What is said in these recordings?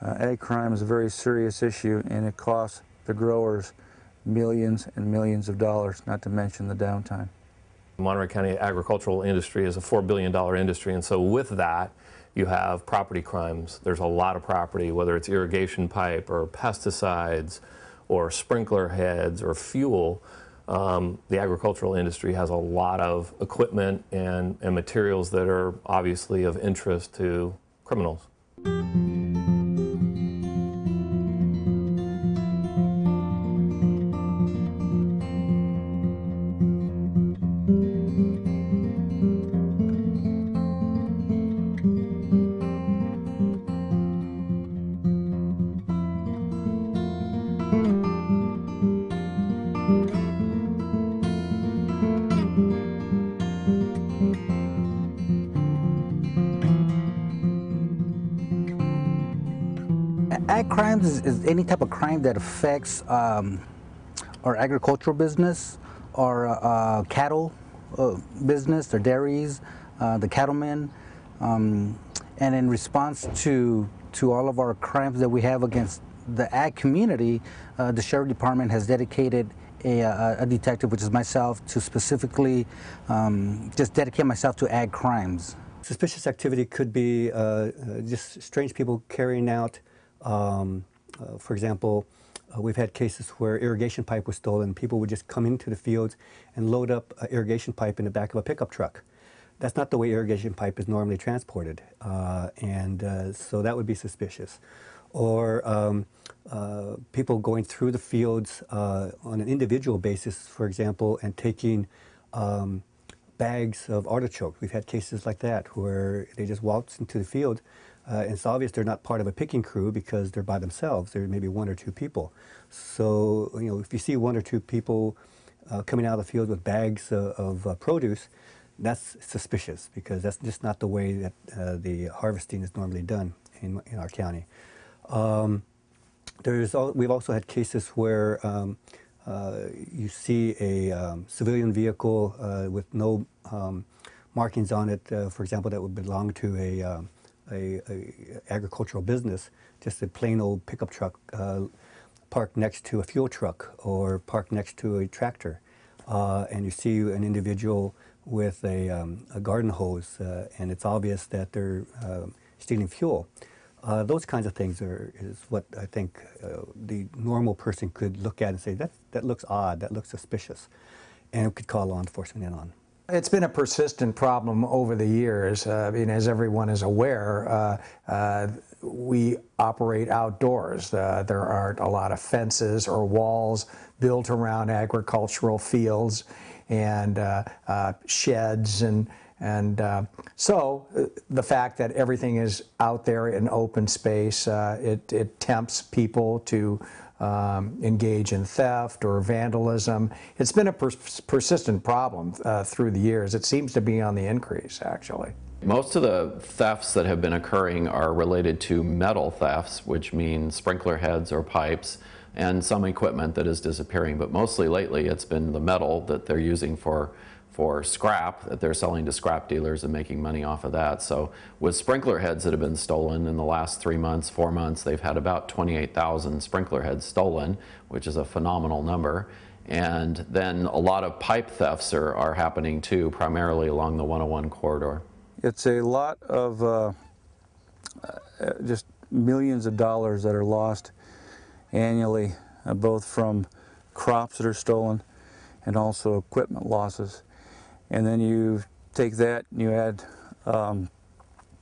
Ag crime is a very serious issue, and it costs the growers millions and millions of dollars, not to mention the downtime. The Monterey County agricultural industry is a $4 billion industry, and so with that, you have property crimes. There's a lot of property, whether it's irrigation pipe or pesticides or sprinkler heads or fuel. The agricultural industry has a lot of equipment and materials that are obviously of interest to criminals. Ag crimes is any type of crime that affects our agricultural business, our cattle business, our dairies, the cattlemen, and in response to all of our crimes that we have against the ag community, the Sheriff Department has dedicated a detective, which is myself, to specifically just dedicate myself to ag crimes. Suspicious activity could be just strange people carrying out, for example, we've had cases where irrigation pipe was stolen. People would just come into the fields and load up an irrigation pipe in the back of a pickup truck. That's not the way irrigation pipe is normally transported, so that would be suspicious. Or people going through the fields on an individual basis, for example, and taking bags of artichokes. We've had cases like that where they just waltz into the field. And it's obvious they're not part of a picking crew because they're by themselves. There may be one or two people. So, you know, if you see one or two people coming out of the field with bags of produce, that's suspicious because that's just not the way that the harvesting is normally done in our county. We've also had cases where you see a civilian vehicle with no markings on it, for example, that would belong to a agricultural business, just a plain old pickup truck parked next to a fuel truck or parked next to a tractor, and you see an individual with a garden hose, and it's obvious that they're stealing fuel. Those kinds of things is what I think the normal person could look at and say, that looks odd, that looks suspicious, and could call law enforcement in on. It's been a persistent problem over the years. I mean, as everyone is aware, we operate outdoors. There aren't a lot of fences or walls built around agricultural fields and sheds, and so the fact that everything is out there in open space, it tempts people to engage in theft or vandalism. It's been a persistent problem through the years. It seems to be on the increase, actually. Most of the thefts that have been occurring are related to metal thefts, which means sprinkler heads or pipes, and some equipment that is disappearing. But mostly lately it's been the metal that they're using for scrap, that they're selling to scrap dealers and making money off of that. So with sprinkler heads that have been stolen in the last 3 months, 4 months, they've had about 28,000 sprinkler heads stolen, which is a phenomenal number. And then a lot of pipe thefts are happening too, primarily along the 101 corridor. It's a lot of just millions of dollars that are lost annually, both from crops that are stolen and also equipment losses. And then you take that and you add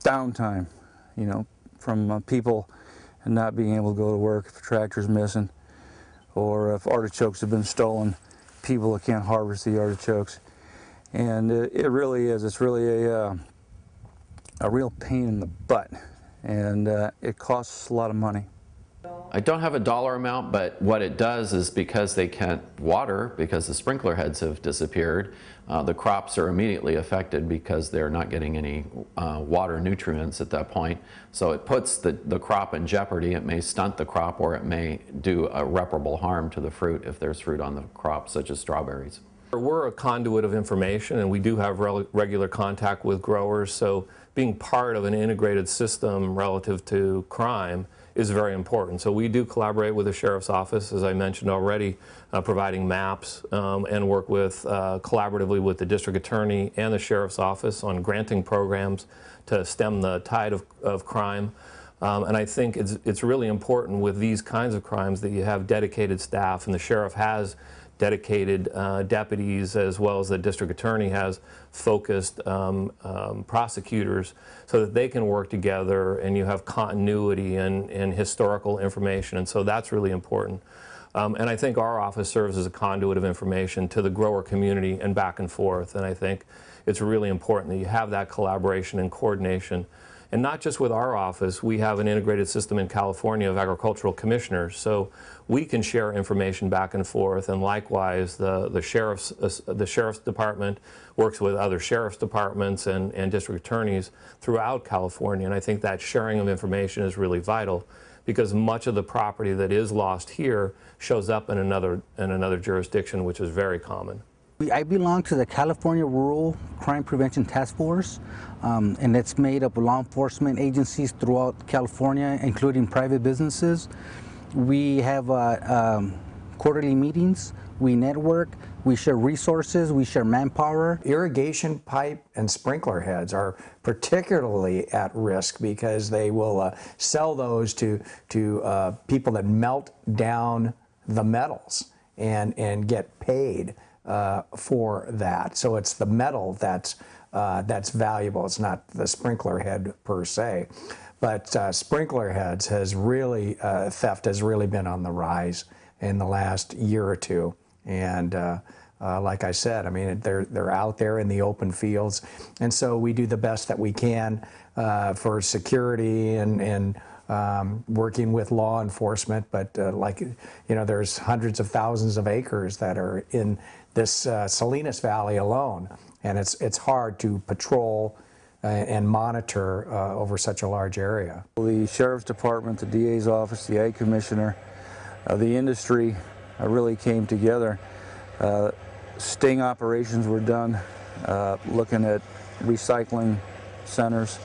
downtime, you know, from people and not being able to go to work if a tractor's missing, or if artichokes have been stolen, people that can't harvest the artichokes. And it really is, it's really a real pain in the butt, and it costs a lot of money. I don't have a dollar amount, but what it does is because they can't water, because the sprinkler heads have disappeared, the crops are immediately affected because they're not getting any water nutrients at that point. So it puts the crop in jeopardy. It may stunt the crop, or it may do irreparable harm to the fruit if there's fruit on the crop, such as strawberries. We're a conduit of information, and we do have regular contact with growers, so being part of an integrated system relative to crime is very important. So we do collaborate with the Sheriff's Office, as I mentioned already, providing maps, and work with collaboratively with the District Attorney and the Sheriff's Office on granting programs to stem the tide of crime. And I think it's really important with these kinds of crimes that you have dedicated staff, and the Sheriff has dedicated deputies, as well as the District Attorney has focused prosecutors, so that they can work together and you have continuity and historical information, and so that's really important. And I think our office serves as a conduit of information to the grower community and back and forth, and I think it's really important that you have that collaboration and coordination. And not just with our office, we have an integrated system in California of agricultural commissioners, so we can share information back and forth, and likewise the Sheriff's Department works with other Sheriff's Departments and District Attorneys throughout California, and I think that sharing of information is really vital, because much of the property that is lost here shows up in another jurisdiction, which is very common. I belong to the California Rural Crime Prevention Task Force, and it's made up of law enforcement agencies throughout California, including private businesses. We have quarterly meetings, we network, we share resources, we share manpower. Irrigation pipe and sprinkler heads are particularly at risk because they will sell those to people that melt down the metals and get paid for that. So it's the metal that's valuable. It's not the sprinkler head per se, but sprinkler heads has really theft has really been on the rise in the last year or two. And like I said, I mean, they're out there in the open fields, and so we do the best that we can for security and working with law enforcement. But like, you know, there's hundreds of thousands of acres that are in this Salinas Valley alone, and it's hard to patrol and monitor over such a large area. The Sheriff's Department, the DA's office, the Ag Commissioner, the industry really came together. Sting operations were done, looking at recycling centers,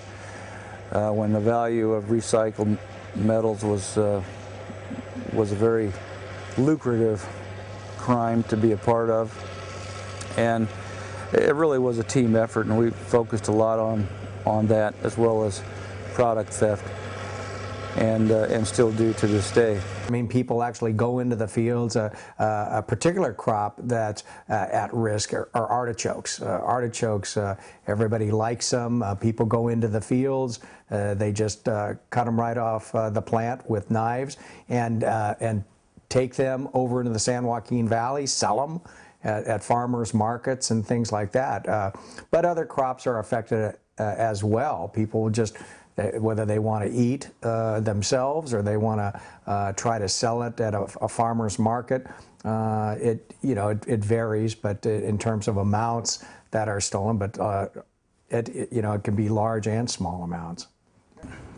when the value of recycled metals was a very lucrative crime to be a part of, and it really was a team effort, and we focused a lot on that, as well as product theft, and still do to this day. I mean, people actually go into the fields. A particular crop that's at risk are artichokes. Artichokes, everybody likes them. People go into the fields. They just cut them right off the plant with knives and take them over into the San Joaquin Valley, sell them at farmers markets and things like that. But other crops are affected as well. People just, whether they want to eat themselves or they want to try to sell it at a farmer's market, it varies. But in terms of amounts that are stolen, but it can be large and small amounts.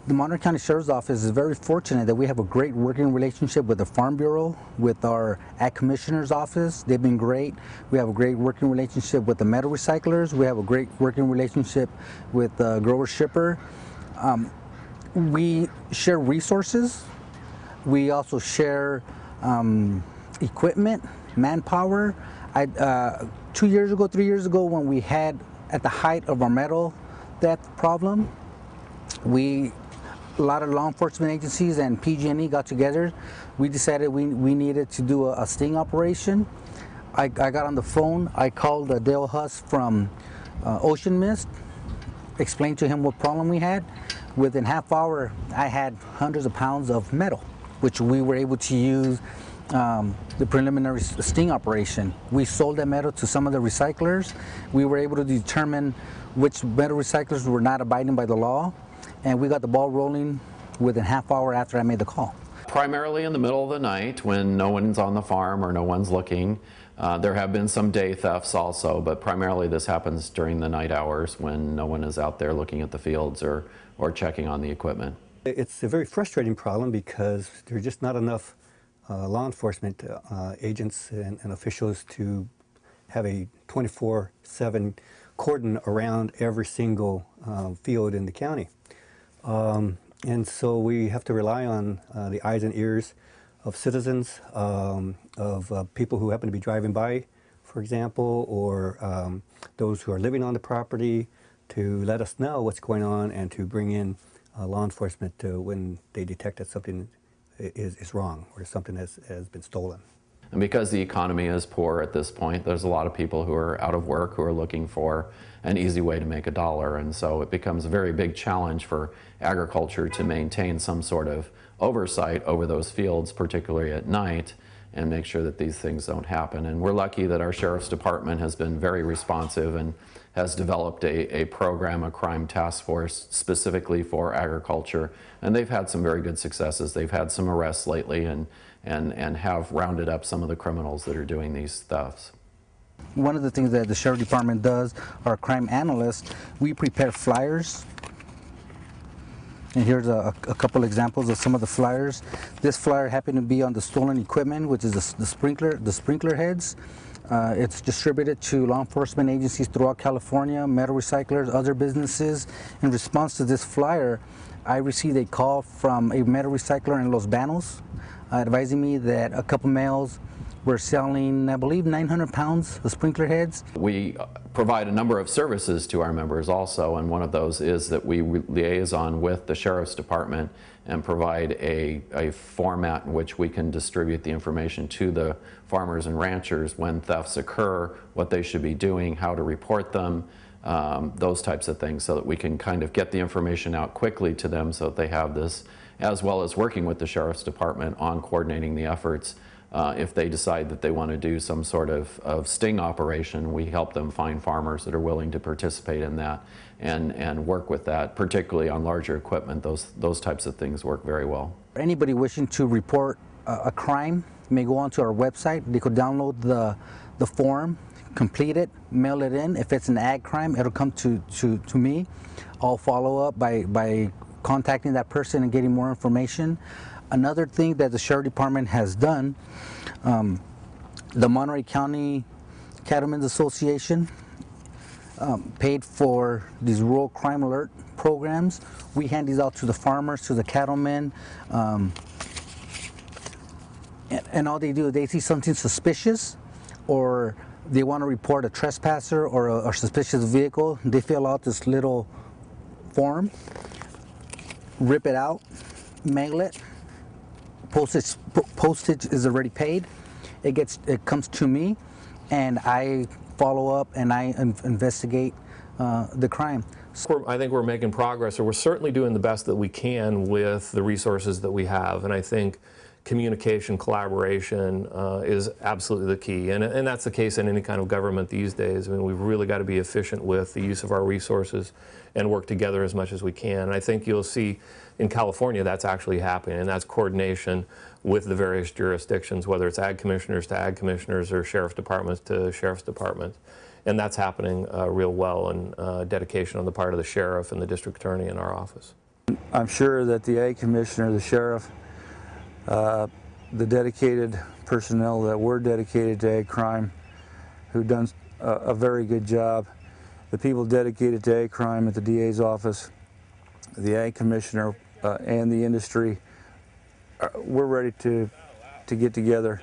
The Monterey County Sheriff's Office is very fortunate that we have a great working relationship with the Farm Bureau, with our Ag Commissioner's office. They've been great. We have a great working relationship with the metal recyclers. We have a great working relationship with the grower shipper. We share resources. We also share equipment, manpower. 2 years ago, 3 years ago, when we had at the height of our metal theft problem, a lot of law enforcement agencies and PG&E got together. We decided we needed to do a sting operation. I got on the phone. I called Dale Huss from Ocean Mist, explained to him what problem we had. Within half hour, I had hundreds of pounds of metal, which we were able to use the preliminary sting operation. We sold that metal to some of the recyclers. We were able to determine which metal recyclers were not abiding by the law, and we got the ball rolling within half hour after I made the call. Primarily in the middle of the night when no one's on the farm or no one's looking. There have been some day thefts also, but primarily this happens during the night hours when no one is out there looking at the fields or checking on the equipment. It's a very frustrating problem because there's just not enough law enforcement agents and officials to have a 24/7 cordon around every single field in the county. And so we have to rely on the eyes and ears of citizens, of people who happen to be driving by, for example, or those who are living on the property, to let us know what's going on and to bring in law enforcement when they detect that something is wrong or something has been stolen. And because the economy is poor at this point, there's a lot of people who are out of work who are looking for an easy way to make a dollar. And so it becomes a very big challenge for agriculture to maintain some sort of oversight over those fields, particularly at night, and make sure that these things don't happen. And we're lucky that our Sheriff's Department has been very responsive and has developed a program, a crime task force specifically for agriculture. And they've had some very good successes. They've had some arrests lately and have rounded up some of the criminals that are doing these thefts. One of the things that the Sheriff Department does, our crime analysts, we prepare flyers. And here's a couple examples of some of the flyers. This flyer happened to be on the stolen equipment, which is the sprinkler heads. It's distributed to law enforcement agencies throughout California, metal recyclers, other businesses. In response to this flyer, I received a call from a metal recycler in Los Banos advising me that a couple males were selling, I believe, 900 pounds of sprinkler heads. We provide a number of services to our members also, and one of those is that we liaison with the Sheriff's Department and provide a format in which we can distribute the information to the farmers and ranchers when thefts occur, what they should be doing, how to report them, those types of things, so that we can kind of get the information out quickly to them so that they have this, as well as working with the Sheriff's Department on coordinating the efforts. If they decide that they want to do some sort of sting operation, we help them find farmers that are willing to participate in that and work with that, particularly on larger equipment. Those types of things work very well. Anybody wishing to report a crime may go onto our website. They could download the form, complete it, mail it in. If it's an ag crime, it'll come to me. I'll follow up by contacting that person and getting more information. Another thing that the Sheriff Department has done, the Monterey County Cattlemen's Association paid for these rural crime alert programs. We hand these out to the farmers, to the cattlemen, and all they do is they see something suspicious or they want to report a trespasser or a suspicious vehicle. They fill out this little form, rip it out, mail it. Postage is already paid. It comes to me, and I follow up and I investigate the crime. I think we're making progress, or we're certainly doing the best that we can with the resources that we have. And I think communication, collaboration is absolutely the key. And that's the case in any kind of government these days. I mean, we've really got to be efficient with the use of our resources and work together as much as we can. And I think you'll see in California that's actually happening, and that's coordination with the various jurisdictions, whether it's ag commissioners to ag commissioners or sheriff departments to sheriff's departments. And that's happening real well, and dedication on the part of the sheriff and the district attorney in our office. I'm sure that the ag commissioner, the sheriff, the dedicated personnel that were dedicated to ag crime, who've done a very good job, the people dedicated to ag crime at the DA's office, the ag commissioner, and the industry, we're ready to get together.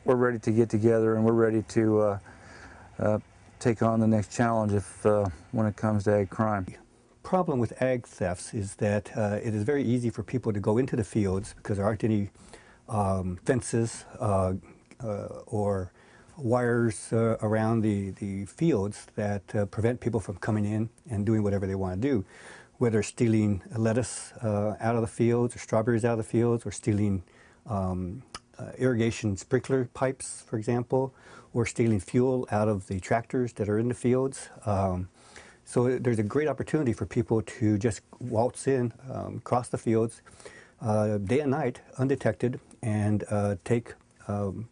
We're ready to get together, and we're ready to take on the next challenge when it comes to ag crime. Problem with ag thefts is that it is very easy for people to go into the fields because there aren't any fences or wires around the fields that prevent people from coming in and doing whatever they want to do, whether stealing lettuce out of the fields or strawberries out of the fields, or stealing irrigation sprinkler pipes, for example, or stealing fuel out of the tractors that are in the fields. So there's a great opportunity for people to just waltz in, cross the fields day and night, undetected, and take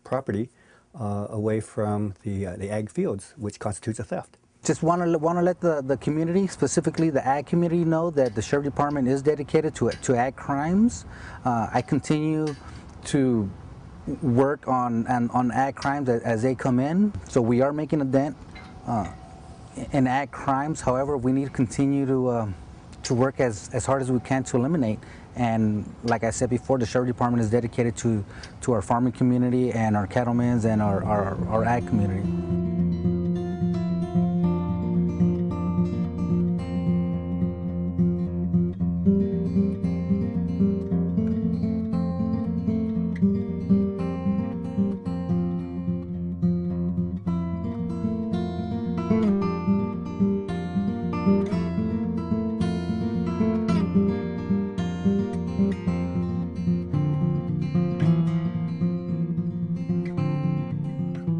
property away from the ag fields, which constitutes a theft. Just want to let the community, specifically the ag community, know that the Sheriff Department is dedicated to ag crimes. I continue to work on ag crimes as they come in, so we are making a dent in ag crimes. However, we need to continue to to work as hard as we can to eliminate. And like I said before, the Sheriff Department is dedicated to our farming community and our cattlemen's and our ag community.